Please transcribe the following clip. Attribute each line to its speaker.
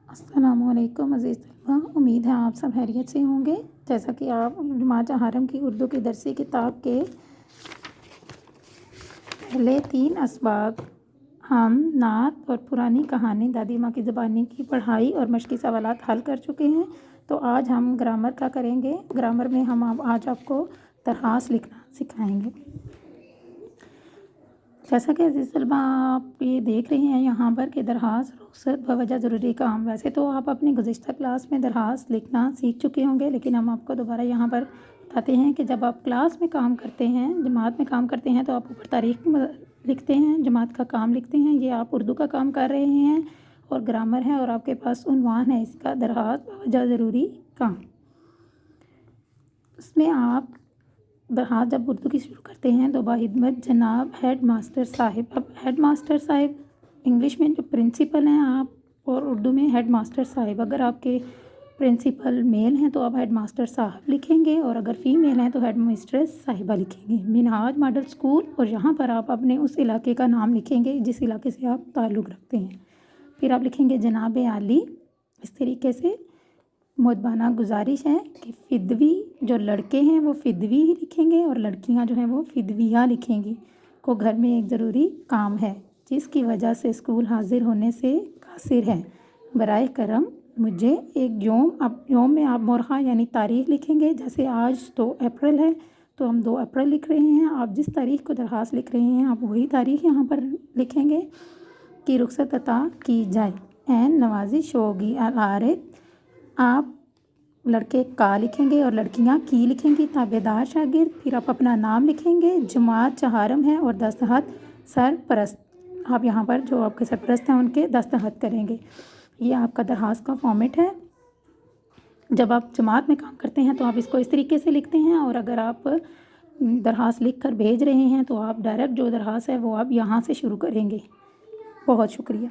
Speaker 1: अस्सलाम वालेकुम अज़ीज़ तलबा, उम्मीद है आप सब खैरियत से होंगे। जैसा कि आप जमात हरम की उर्दू की दरसी किताब के पहले 3 असबाक हम नात और पुरानी कहानी दादी माँ की ज़बानी की पढ़ाई और मश्की सवालात हल कर चुके हैं। तो आज हम ग्रामर का करेंगे। ग्रामर में हम आज आपको दरख्वास्त लिखना सिखाएंगे। जैसा कि अज़ीज़ तलबा आप ये देख रहे हैं यहाँ पर कि दरख्वास्त रुख़सत बवजह ज़रूरी काम। वैसे तो आप अपनी गुज़िश्ता क्लास में दरख्वास्त लिखना सीख चुके होंगे, लेकिन हम आपको दोबारा यहाँ पर बताते हैं कि जब आप क्लास में काम करते हैं, जमात में काम करते हैं, तो आप ऊपर तारीख़ लिखते हैं, जमात का काम लिखते हैं। ये आप उर्दू का काम कर रहे हैं और ग्रामर है और आपके पास उन्वान है इसका, दरख्वास्त बवजह ज़रूरी काम। उसमें आप दरख्वास्त जब उर्दू की शुरू करते हैं तो बाहिदमत जनाब हेड मास्टर साहिब। अब हेड मास्टर साहिब इंग्लिश में जो प्रिंसिपल हैं आप, और उर्दू में हेड मास्टर साहिब। अगर आपके प्रिंसिपल मेल हैं तो आप हेड मास्टर साहब लिखेंगे, और अगर फ़ीमेल हैं तो हेड मिस्ट्रेस साहिबा लिखेंगे। मिनहाज मॉडल स्कूल, और यहाँ पर आप अपने उस इलाके का नाम लिखेंगे जिस इलाके से आप ताल्लुक़ रखते हैं। फिर आप लिखेंगे जनाब आली। इस तरीके से मुदबाना गुजारिश है कि फ़िदवी, जो लड़के हैं वो फ़िदवी ही लिखेंगे और लड़कियां जो हैं वो फ़िदविया लिखेंगी। को घर में एक ज़रूरी काम है जिसकी वजह से स्कूल हाजिर होने से कासिर है। बराए करम मुझे एक योम, अब योम में आप मोरहा यानी तारीख़ लिखेंगे। जैसे आज 2 अप्रैल है तो हम 2 अप्रैल लिख रहे हैं। आप जिस तारीख़ को दरख्वास्त लिख रहे हैं आप वही तारीख़ यहाँ पर लिखेंगे कि रुख़सत अता की जाए। एन नवाजिश होगी आरित, आप लड़के का लिखेंगे और लड़कियां की लिखेंगी। ताबेदार शागिर्द, फिर आप अपना नाम लिखेंगे। जमात चहारम है और दस्तखत सरपरस्त, आप यहाँ पर जो आपके सरपरस्त हैं उनके दस्तखत करेंगे। ये आपका दरख्वास्त का फॉर्मेट है। जब आप जमात में काम करते हैं तो आप इसको इस तरीके से लिखते हैं, और अगर आप दरख्वास्त लिख कर भेज रहे हैं तो आप डायरेक्ट जो दरख्वास्त है वो आप यहाँ से शुरू करेंगे। बहुत शुक्रिया।